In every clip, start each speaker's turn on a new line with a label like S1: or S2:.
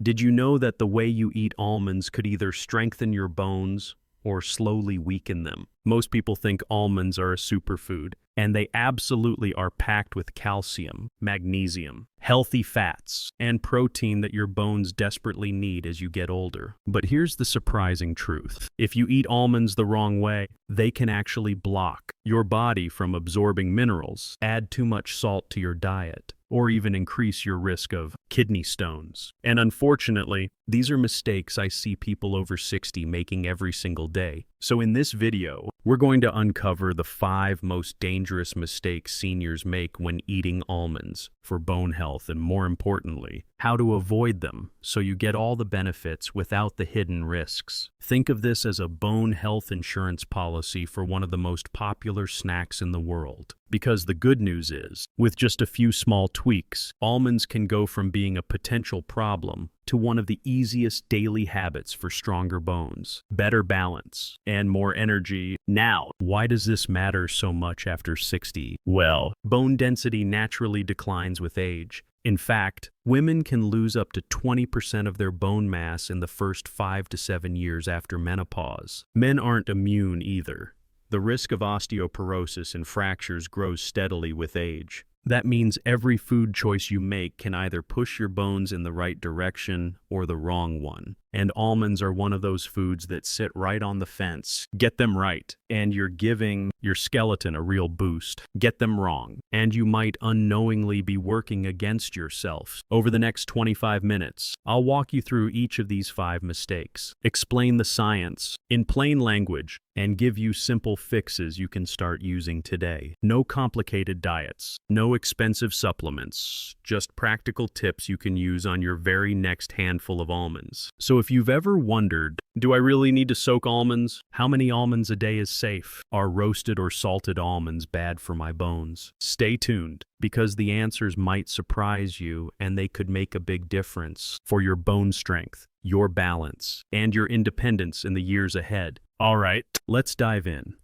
S1: Did you know that the way you eat almonds could either strengthen your bones or slowly weaken them? Most people think almonds are a superfood, and they absolutely are packed with calcium, magnesium, healthy fats, and protein that your bones desperately need as you get older. But here's the surprising truth. If you eat almonds the wrong way, they can actually block your body from absorbing minerals, add too much salt to your diet, or even increase your risk of kidney stones. And unfortunately, these are mistakes I see people over 60 making every single day. So in this video, we're going to uncover the 5 most dangerous mistakes seniors make when eating almonds for bone health, and more importantly, how to avoid them so you get all the benefits without the hidden risks. Think of this as a bone health insurance policy for one of the most popular snacks in the world. Because the good news is, with just a few small tweaks, almonds can go from being a potential problem to one of the easiest daily habits for stronger bones, better balance, and more energy. Now, why does this matter so much after 60? Well, bone density naturally declines with age. In fact, women can lose up to 20% of their bone mass in the first 5 to 7 years after menopause. Men aren't immune either. The risk of osteoporosis and fractures grows steadily with age. That means every food choice you make can either push your bones in the right direction or the wrong one. And almonds are one of those foods that sit right on the fence. Get them right, and you're giving your skeleton a real boost. Get them wrong, and you might unknowingly be working against yourself. Over the next 25 minutes, I'll walk you through each of these 5 mistakes, explain the science in plain language, and give you simple fixes you can start using today. No complicated diets, no expensive supplements, just practical tips you can use on your very next handful of almonds. So if you've ever wondered, do I really need to soak almonds? How many almonds a day is safe? Are roasted or salted almonds bad for my bones? Stay tuned, because the answers might surprise you, and they could make a big difference for your bone strength, your balance, and your independence in the years ahead. All right, let's dive in.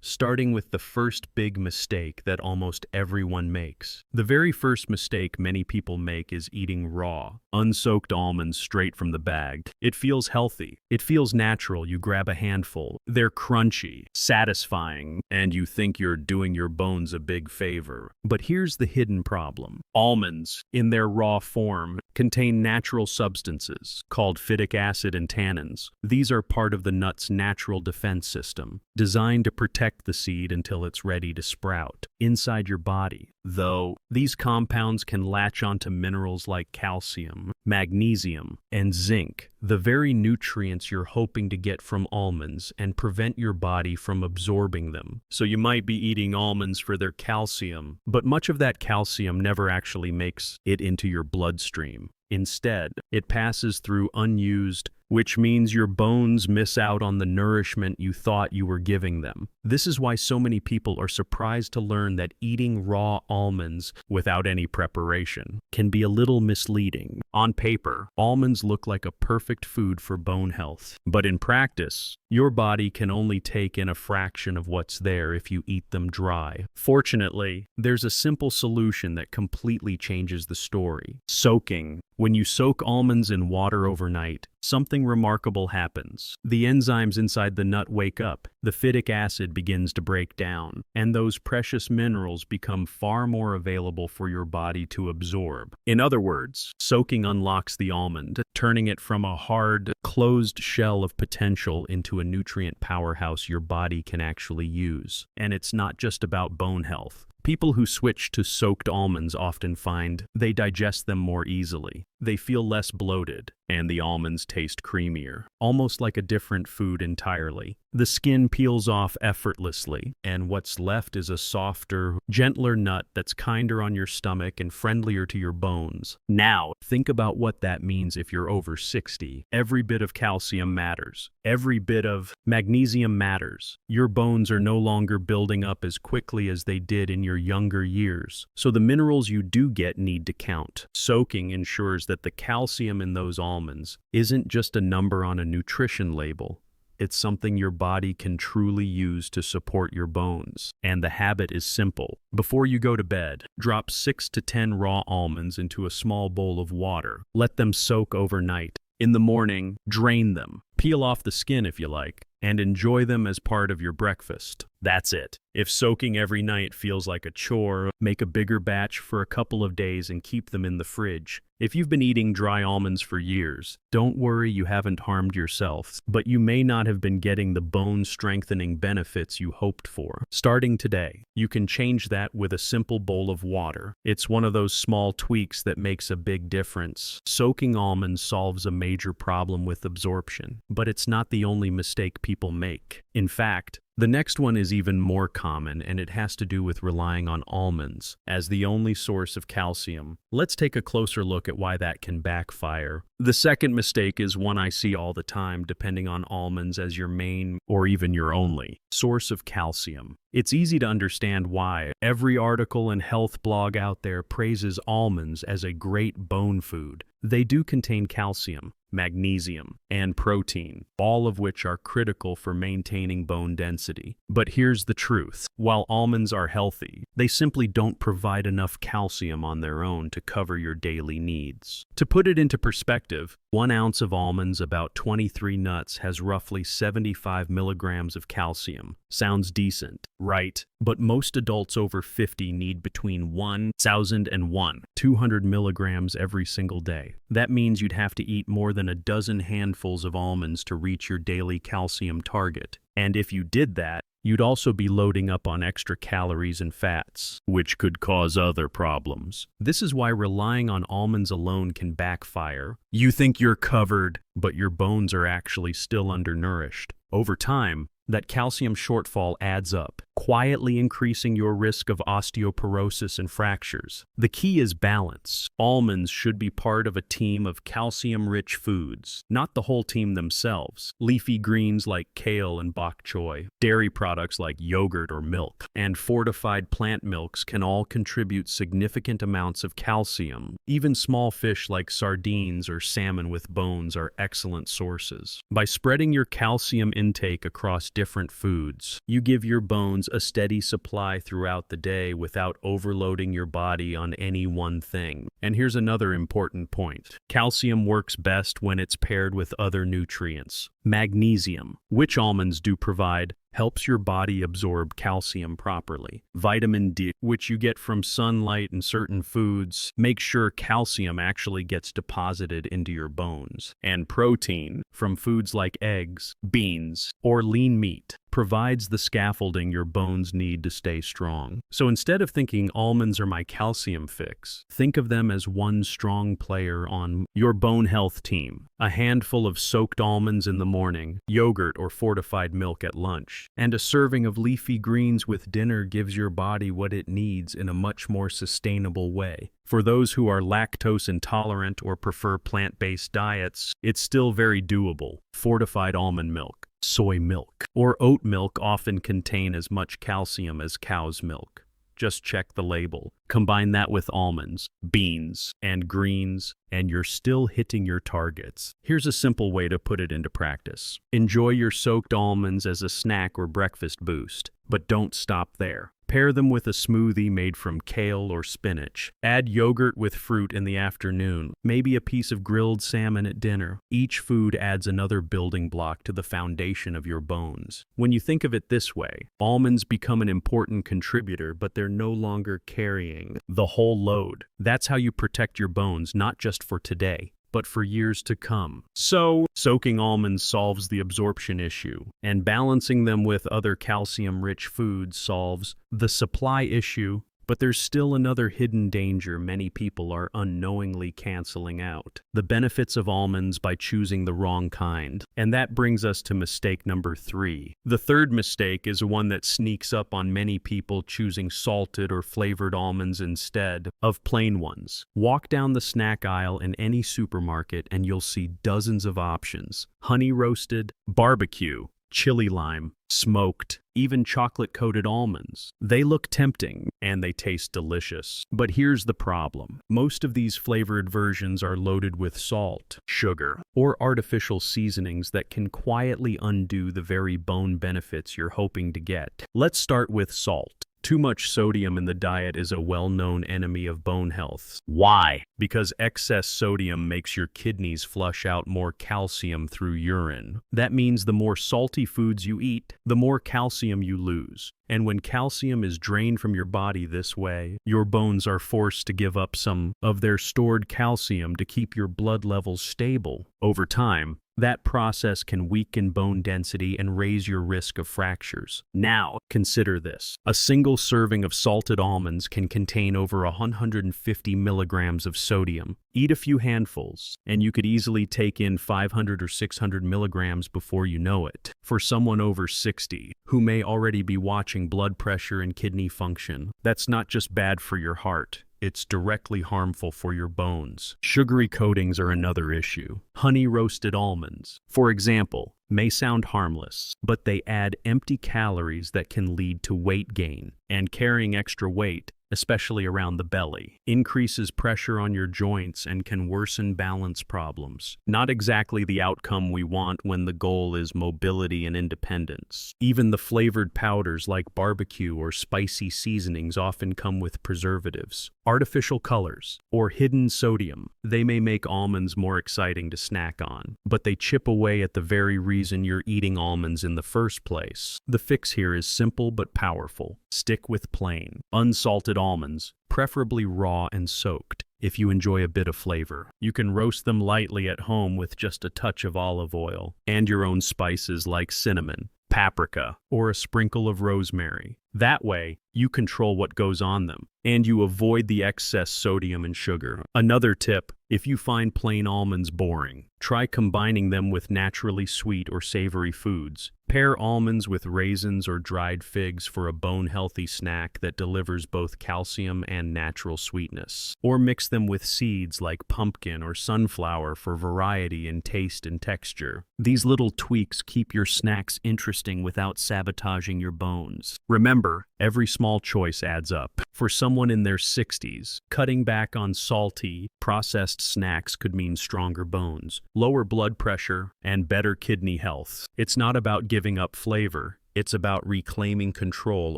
S1: Starting with the first big mistake that almost everyone makes. The very first mistake many people make is eating raw, unsoaked almonds straight from the bag. It feels healthy. It feels natural. You grab a handful. They're crunchy, satisfying, and you think you're doing your bones a big favor. But here's the hidden problem. Almonds, in their raw form, contain natural substances called phytic acid and tannins. These are part of the nut's natural defense system, designed to protect the seed until it's ready to sprout inside your body. Though, these compounds can latch onto minerals like calcium, magnesium, and zinc, the very nutrients you're hoping to get from almonds, and prevent your body from absorbing them. So you might be eating almonds for their calcium, but much of that calcium never actually makes it into your bloodstream. Instead, it passes through unused, which means your bones miss out on the nourishment you thought you were giving them. This is why so many people are surprised to learn that eating raw almonds without any preparation can be a little misleading. On paper, almonds look like a perfect food for bone health, but in practice, your body can only take in a fraction of what's there if you eat them dry. Fortunately, there's a simple solution that completely changes the story: soaking. When you soak almonds in water overnight, something remarkable happens. The enzymes inside the nut wake up, the phytic acid begins to break down, and those precious minerals become far more available for your body to absorb. In other words, soaking unlocks the almond, turning it from a hard, closed shell of potential into a nutrient powerhouse your body can actually use. And it's not just about bone health. People who switch to soaked almonds often find they digest them more easily. They feel less bloated, and the almonds taste creamier, almost like a different food entirely. The skin peels off effortlessly, and what's left is a softer, gentler nut that's kinder on your stomach and friendlier to your bones. Now, think about what that means if you're over 60. Every bit of calcium matters. Every bit of magnesium matters. Your bones are no longer building up as quickly as they did in your younger years, so the minerals you do get need to count. Soaking ensures that the calcium in those almonds isn't just a number on a nutrition label. It's something your body can truly use to support your bones. And the habit is simple. Before you go to bed, drop 6 to 10 raw almonds into a small bowl of water. Let them soak overnight. In the morning, drain them. Peel off the skin if you like, and enjoy them as part of your breakfast. That's it. If soaking every night feels like a chore, make a bigger batch for a couple of days and keep them in the fridge. If you've been eating dry almonds for years, don't worry, you haven't harmed yourself, but you may not have been getting the bone-strengthening benefits you hoped for. Starting today, you can change that with a simple bowl of water. It's one of those small tweaks that makes a big difference. Soaking almonds solves a major problem with absorption, but it's not the only mistake people make. In fact, the next one is even more common, and it has to do with relying on almonds as the only source of calcium. Let's take a closer look at why that can backfire. The second mistake is one I see all the time, depending on almonds as your main or even your only source of calcium. It's easy to understand why. Every article and health blog out there praises almonds as a great bone food. They do contain calcium, magnesium, and protein, all of which are critical for maintaining bone density. But here's the truth. While almonds are healthy, they simply don't provide enough calcium on their own to cover your daily needs. To put it into perspective, 1 ounce of almonds, about 23 nuts, has roughly 75 milligrams of calcium. Sounds decent, right? But most adults over 50 need between 1,000 and 200 milligrams every single day. That means you'd have to eat more than a dozen handfuls of almonds to reach your daily calcium target. And if you did that, you'd also be loading up on extra calories and fats, which could cause other problems. This is why relying on almonds alone can backfire. You think you're covered, but your bones are actually still undernourished. Over time, that calcium shortfall adds up, quietly increasing your risk of osteoporosis and fractures. The key is balance. Almonds should be part of a team of calcium-rich foods, not the whole team themselves. Leafy greens like kale and bok choy, dairy products like yogurt or milk, and fortified plant milks can all contribute significant amounts of calcium. Even small fish like sardines or salmon with bones are excellent sources. By spreading your calcium intake across different foods, you give your bones a steady supply throughout the day without overloading your body on any one thing. And here's another important point. Calcium works best when it's paired with other nutrients. Magnesium, which almonds do provide, helps your body absorb calcium properly. Vitamin D, which you get from sunlight and certain foods, makes sure calcium actually gets deposited into your bones. And protein, from foods like eggs, beans, or lean meat, provides the scaffolding your bones need to stay strong. So instead of thinking almonds are my calcium fix, think of them as one strong player on your bone health team. A handful of soaked almonds in the morning, yogurt or fortified milk at lunch, and a serving of leafy greens with dinner gives your body what it needs in a much more sustainable way. For those who are lactose intolerant or prefer plant-based diets, it's still very doable. Fortified almond milk, soy milk, or oat milk often contain as much calcium as cow's milk. Just check the label. Combine that with almonds, beans, and greens, and you're still hitting your targets. Here's a simple way to put it into practice. Enjoy your soaked almonds as a snack or breakfast boost, but don't stop there. Pair them with a smoothie made from kale or spinach. Add yogurt with fruit in the afternoon, maybe a piece of grilled salmon at dinner. Each food adds another building block to the foundation of your bones. When you think of it this way, almonds become an important contributor, but they're no longer carrying the whole load. That's how you protect your bones, not just for today, but for years to come. So, soaking almonds solves the absorption issue, and balancing them with other calcium-rich foods solves the supply issue. But there's still another hidden danger many people are unknowingly canceling out: the benefits of almonds by choosing the wrong kind. And that brings us to mistake number 3. The third mistake is one that sneaks up on many people, choosing salted or flavored almonds instead of plain ones. Walk down the snack aisle in any supermarket and you'll see dozens of options: honey roasted, barbecue, chili lime, smoked, even chocolate-coated almonds. They look tempting and they taste delicious. But here's the problem. Most of these flavored versions are loaded with salt, sugar, or artificial seasonings that can quietly undo the very bone benefits you're hoping to get. Let's start with salt. Too much sodium in the diet is a well-known enemy of bone health. Why? Because excess sodium makes your kidneys flush out more calcium through urine. That means the more salty foods you eat, the more calcium you lose. And when calcium is drained from your body this way, your bones are forced to give up some of their stored calcium to keep your blood levels stable. Over time, that process can weaken bone density and raise your risk of fractures. Now, consider this. A single serving of salted almonds can contain over 150 milligrams of sodium. Eat a few handfuls, and you could easily take in 500 or 600 milligrams before you know it. For someone over 60, who may already be watching blood pressure and kidney function, that's not just bad for your heart. It's directly harmful for your bones. Sugary coatings are another issue. Honey-roasted almonds, for example, may sound harmless, but they add empty calories that can lead to weight gain. And carrying extra weight, especially around the belly, increases pressure on your joints and can worsen balance problems. Not exactly the outcome we want when the goal is mobility and independence. Even the flavored powders like barbecue or spicy seasonings often come with preservatives, artificial colors, or hidden sodium. They may make almonds more exciting to snack on, but they chip away at the very reason you're eating almonds in the first place. The fix here is simple but powerful. Stick with plain, unsalted almonds, preferably raw and soaked. If you enjoy a bit of flavor, you can roast them lightly at home with just a touch of olive oil and your own spices like cinnamon, paprika, or a sprinkle of rosemary. That way, you control what goes on them, and you avoid the excess sodium and sugar. Another tip, if you find plain almonds boring, try combining them with naturally sweet or savory foods. Pair almonds with raisins or dried figs for a bone-healthy snack that delivers both calcium and natural sweetness. Or mix them with seeds like pumpkin or sunflower for variety in taste and texture. These little tweaks keep your snacks interesting without sabotaging your bones. Remember, every small choice adds up. For someone in their 60s, cutting back on salty, processed snacks could mean stronger bones, lower blood pressure, and better kidney health. It's not about giving up flavor. It's about reclaiming control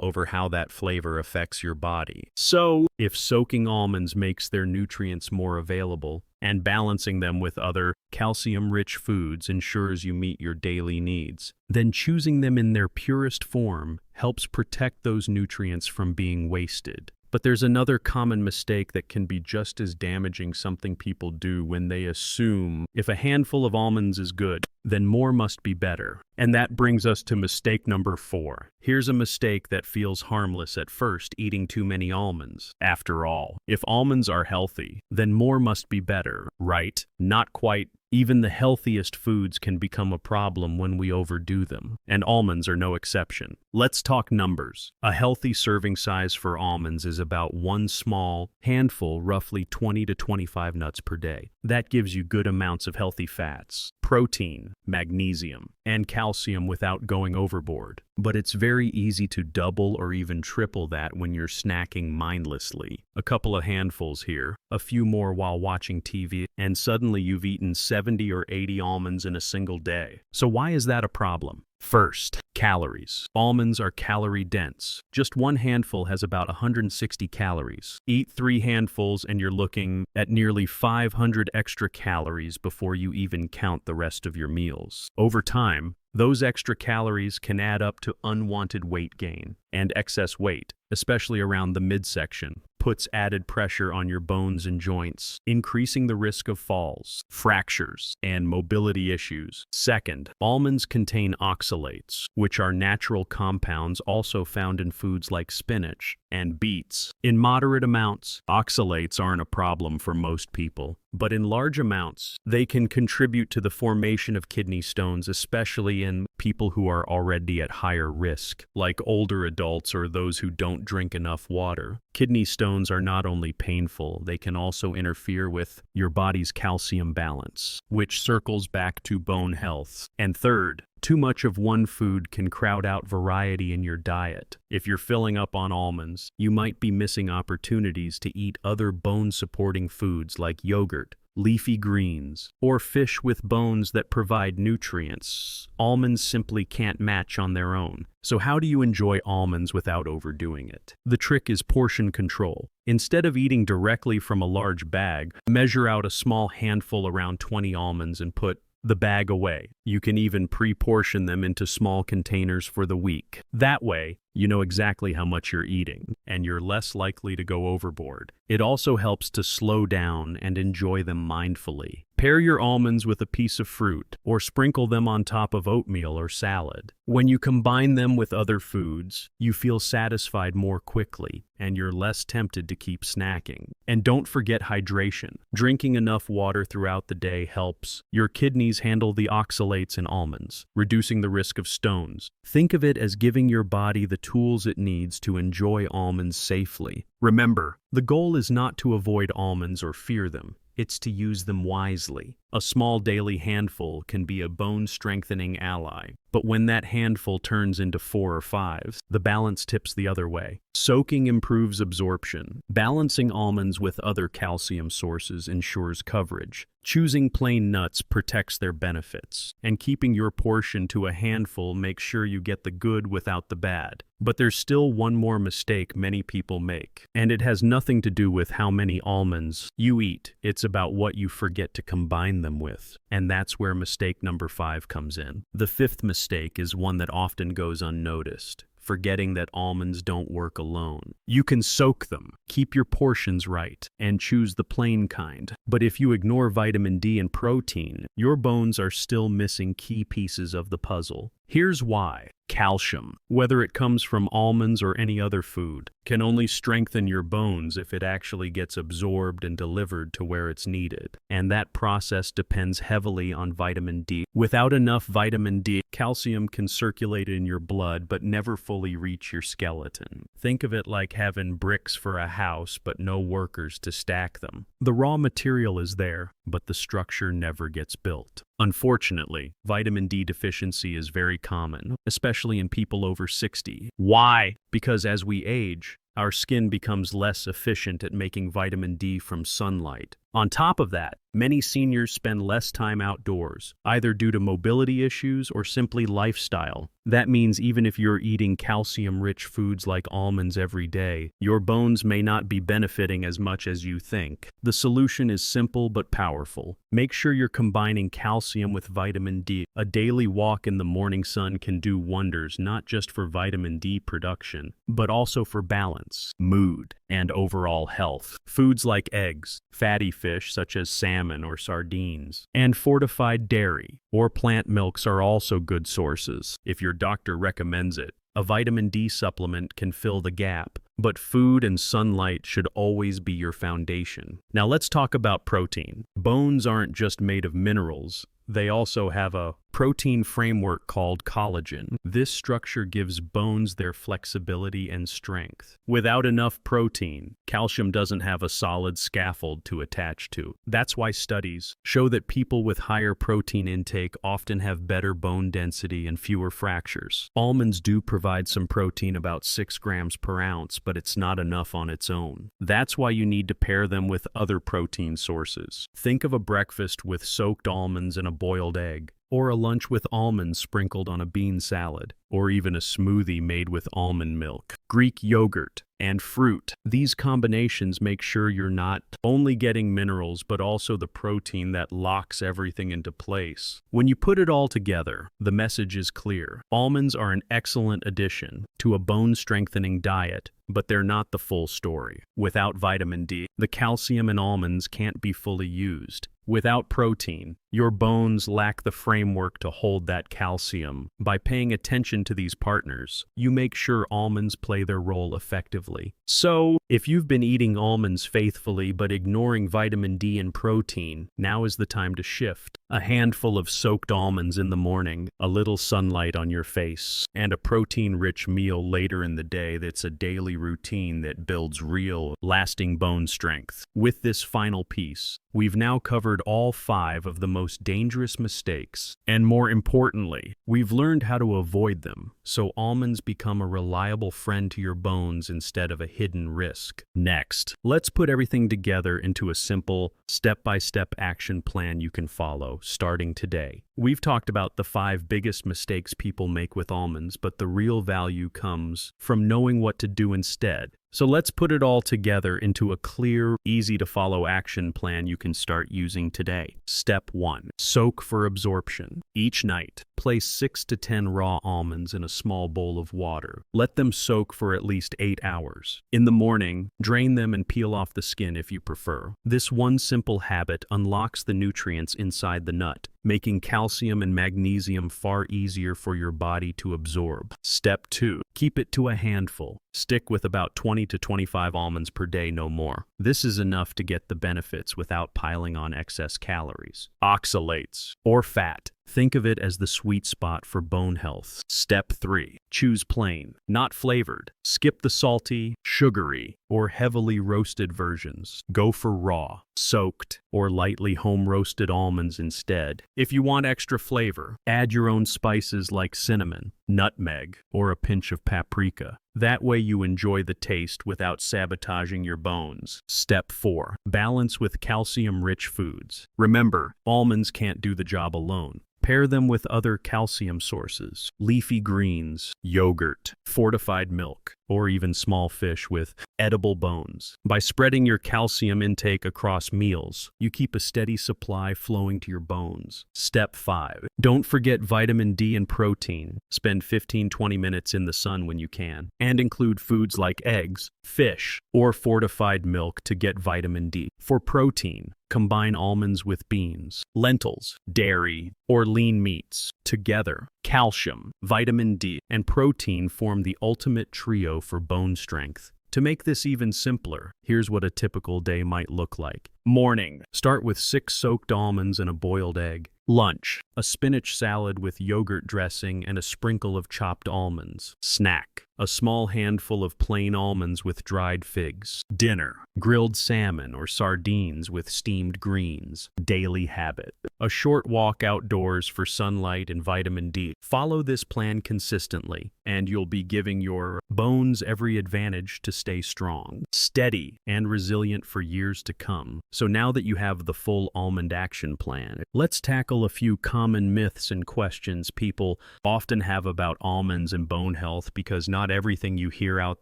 S1: over how that flavor affects your body. So, if soaking almonds makes their nutrients more available, and balancing them with other calcium-rich foods ensures you meet your daily needs, then choosing them in their purest form helps protect those nutrients from being wasted. But there's another common mistake that can be just as damaging, something people do when they assume if a handful of almonds is good, then more must be better. And that brings us to mistake number 4. Here's a mistake that feels harmless at first: eating too many almonds. After all, if almonds are healthy, then more must be better, right? Not quite. Even the healthiest foods can become a problem when we overdo them, and almonds are no exception. Let's talk numbers. A healthy serving size for almonds is about one small handful, roughly 20 to 25 nuts per day. That gives you good amounts of healthy fats, protein, magnesium, and calcium without going overboard. But it's very easy to double or even triple that when you're snacking mindlessly. A couple of handfuls here, a few more while watching TV, and suddenly you've eaten 70 or 80 almonds in a single day. So why is that a problem? First, calories. Almonds are calorie-dense. Just one handful has about 160 calories. Eat 3 handfuls and you're looking at nearly 500 extra calories before you even count the rest of your meals. Over time, those extra calories can add up to unwanted weight gain, and excess weight, especially around the midsection, puts added pressure on your bones and joints, increasing the risk of falls, fractures, and mobility issues. Second, almonds contain oxalates, which are natural compounds also found in foods like spinach and beets. In moderate amounts, oxalates aren't a problem for most people, but in large amounts, they can contribute to the formation of kidney stones, especially in people who are already at higher risk, like older adults or those who don't drink enough water. Kidney stones stones are not only painful, they can also interfere with your body's calcium balance, which circles back to bone health. And third, too much of one food can crowd out variety in your diet. If you're filling up on almonds, you might be missing opportunities to eat other bone-supporting foods like yogurt, leafy greens, or fish with bones that provide nutrients. Almonds simply can't match on their own. So how do you enjoy almonds without overdoing it? The trick is portion control. Instead of eating directly from a large bag, measure out a small handful, around 20 almonds, and put the bag away. You can even pre-portion them into small containers for the week. That way, you know exactly how much you're eating, and you're less likely to go overboard. It also helps to slow down and enjoy them mindfully. Pair your almonds with a piece of fruit, or sprinkle them on top of oatmeal or salad. When you combine them with other foods, you feel satisfied more quickly, and you're less tempted to keep snacking. And don't forget hydration. Drinking enough water throughout the day helps your kidneys handle the oxalates in almonds, reducing the risk of stones. Think of it as giving your body the tools it needs to enjoy almonds safely. Remember, the goal is not to avoid almonds or fear them. It's to use them wisely. A small daily handful can be a bone-strengthening ally, but when that handful turns into 4 or 5, the balance tips the other way. Soaking improves absorption. Balancing almonds with other calcium sources ensures coverage. Choosing plain nuts protects their benefits, and keeping your portion to a handful makes sure you get the good without the bad. But there's still one more mistake many people make, and it has nothing to do with how many almonds you eat. It's about what you forget to combine them with, and that's where mistake number 5 comes in. The 5th mistake is one that often goes unnoticed: forgetting that almonds don't work alone. You can soak them, keep your portions right, and choose the plain kind. But if you ignore vitamin D and protein, your bones are still missing key pieces of the puzzle. Here's why. Calcium, whether it comes from almonds or any other food, can only strengthen your bones if it actually gets absorbed and delivered to where it's needed. And that process depends heavily on vitamin D. Without enough vitamin D, calcium can circulate in your blood but never fully reach your skeleton. Think of it like having bricks for a house but no workers to stack them. The raw material is there, but the structure never gets built. Unfortunately, vitamin D deficiency is very common, especially in people over 60. Why? Because as we age, our skin becomes less efficient at making vitamin D from sunlight. On top of that, many seniors spend less time outdoors, either due to mobility issues or simply lifestyle. That means even if you're eating calcium-rich foods like almonds every day, your bones may not be benefiting as much as you think. The solution is simple but powerful. Make sure you're combining calcium with vitamin D. A daily walk in the morning sun can do wonders, not just for vitamin D production, but also for balance, mood, and overall health. Foods like eggs, fatty fish such as salmon or sardines, and fortified dairy or plant milks are also good sources. If your doctor recommends it, a vitamin D supplement can fill the gap, but food and sunlight should always be your foundation. Now let's talk about protein. Bones aren't just made of minerals. They also have a protein framework called collagen. This structure gives bones their flexibility and strength. Without enough protein, calcium doesn't have a solid scaffold to attach to. That's why studies show that people with higher protein intake often have better bone density and fewer fractures. Almonds do provide some protein, about 6 grams per ounce, but it's not enough on its own. That's why you need to pair them with other protein sources. Think of a breakfast with soaked almonds and a boiled egg, or a lunch with almonds sprinkled on a bean salad, or even a smoothie made with almond milk, Greek yogurt, and fruit. These combinations make sure you're not only getting minerals, but also the protein that locks everything into place. When you put it all together, the message is clear. Almonds are an excellent addition to a bone-strengthening diet, but they're not the full story. Without vitamin D, the calcium in almonds can't be fully used. Without protein, your bones lack the framework to hold that calcium. By paying attention to these partners, you make sure almonds play their role effectively. So, if you've been eating almonds faithfully but ignoring vitamin D and protein, now is the time to shift. A handful of soaked almonds in the morning, a little sunlight on your face, and a protein-rich meal later in the day. That's a daily routine that builds real, lasting bone strength. With this final piece, we've now covered all 5 of the most dangerous mistakes, and more importantly, we've learned how to avoid them, so almonds become a reliable friend to your bones instead of a hidden risk. Next, let's put everything together into a simple, step-by-step action plan you can follow, starting today. We've talked about the 5 biggest mistakes people make with almonds, but the real value comes from knowing what to do instead. So let's put it all together into a clear, easy-to-follow action plan you can start using today. Step 1. Soak for absorption. Each night, place 6 to 10 raw almonds in a small bowl of water. Let them soak for at least 8 hours. In the morning, drain them and peel off the skin if you prefer. This one simple habit unlocks the nutrients inside the nut, making calcium and magnesium far easier for your body to absorb. Step 2. Keep it to a handful. Stick with about 20 to 25 almonds per day, no more. This is enough to get the benefits without piling on excess calories. Oxalates, or fat. Think of it as the sweet spot for bone health. Step 3. Choose plain, not flavored. Skip the salty, sugary, or heavily roasted versions. Go for raw, soaked, or lightly home-roasted almonds instead. If you want extra flavor, add your own spices like cinnamon, nutmeg, or a pinch of paprika. That way you enjoy the taste without sabotaging your bones. Step 4. Balance with calcium-rich foods. Remember, almonds can't do the job alone. Pair them with other calcium sources, leafy greens, yogurt, fortified milk, or even small fish with edible bones. By spreading your calcium intake across meals, you keep a steady supply flowing to your bones. Step 5. Don't forget vitamin D and protein. Spend 15-20 minutes in the sun when you can, and include foods like eggs, fish, or fortified milk to get vitamin D. For protein, combine almonds with beans, lentils, dairy, or lean meats. Together, calcium, vitamin D, and protein form the ultimate trio for bone strength. To make this even simpler, here's what a typical day might look like. Morning. Start with 6 soaked almonds and a boiled egg. Lunch. A spinach salad with yogurt dressing and a sprinkle of chopped almonds. Snack. A small handful of plain almonds with dried figs. Dinner. Grilled salmon or sardines with steamed greens. Daily habit. A short walk outdoors for sunlight and vitamin D. Follow this plan consistently, and you'll be giving your bones every advantage to stay strong, steady, and resilient for years to come. So now that you have the full almond action plan, let's tackle a few common myths and questions people often have about almonds and bone health, because not everything you hear out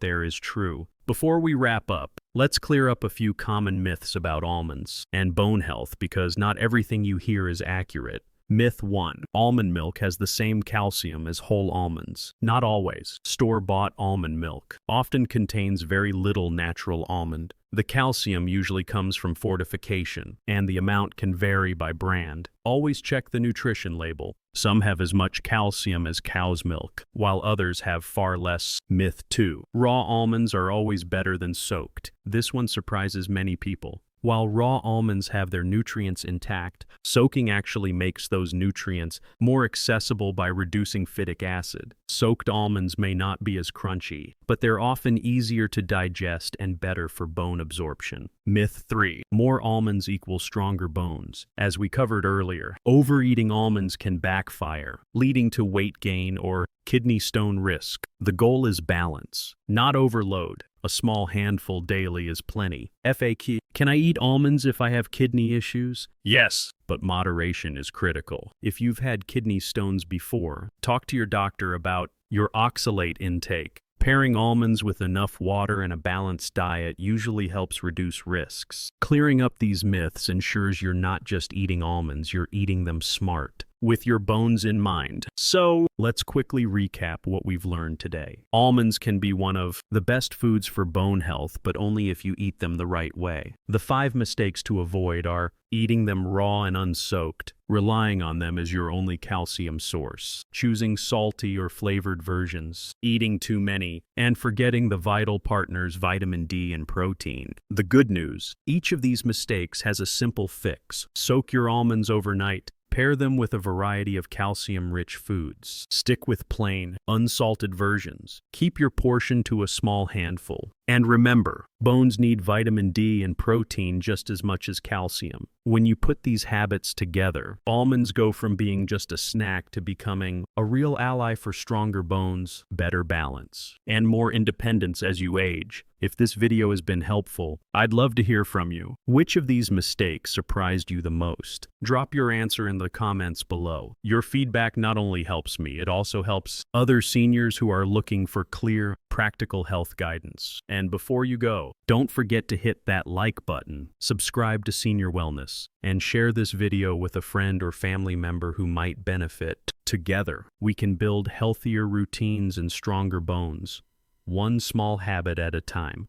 S1: there is true. Before we wrap up, let's clear up a few common myths about almonds and bone health, because not everything you hear is accurate. Myth 1. Almond milk has the same calcium as whole almonds. Not always. Store-bought almond milk often contains very little natural almond. The calcium usually comes from fortification, and the amount can vary by brand. Always check the nutrition label. Some have as much calcium as cow's milk, while others have far less. Myth 2. Raw almonds are always better than soaked. This one surprises many people. While raw almonds have their nutrients intact, soaking actually makes those nutrients more accessible by reducing phytic acid. Soaked almonds may not be as crunchy, but they're often easier to digest and better for bone absorption. Myth 3. More almonds equals stronger bones. As we covered earlier, overeating almonds can backfire, leading to weight gain or kidney stone risk. The goal is balance, not overload. A small handful daily is plenty. FAQ. Can I eat almonds if I have kidney issues? Yes, but moderation is critical. If you've had kidney stones before, talk to your doctor about your oxalate intake. Pairing almonds with enough water and a balanced diet usually helps reduce risks. Clearing up these myths ensures you're not just eating almonds, you're eating them smart. with your bones in mind. So, let's quickly recap what we've learned today. Almonds can be one of the best foods for bone health, but only if you eat them the right way. The 5 mistakes to avoid are eating them raw and unsoaked, relying on them as your only calcium source, choosing salty or flavored versions, eating too many, and forgetting the vital partners vitamin D and protein. The good news, each of these mistakes has a simple fix. Soak your almonds overnight. Pair them with a variety of calcium-rich foods. Stick with plain, unsalted versions. Keep your portion to a small handful. And remember, bones need vitamin D and protein just as much as calcium. When you put these habits together, almonds go from being just a snack to becoming a real ally for stronger bones, better balance, and more independence as you age. If this video has been helpful, I'd love to hear from you. Which of these mistakes surprised you the most? Drop your answer in the comments below. Your feedback not only helps me, it also helps other seniors who are looking for clear, practical health guidance. And before you go, don't forget to hit that like button, subscribe to Senior Wellness, and share this video with a friend or family member who might benefit. Together, we can build healthier routines and stronger bones, one small habit at a time.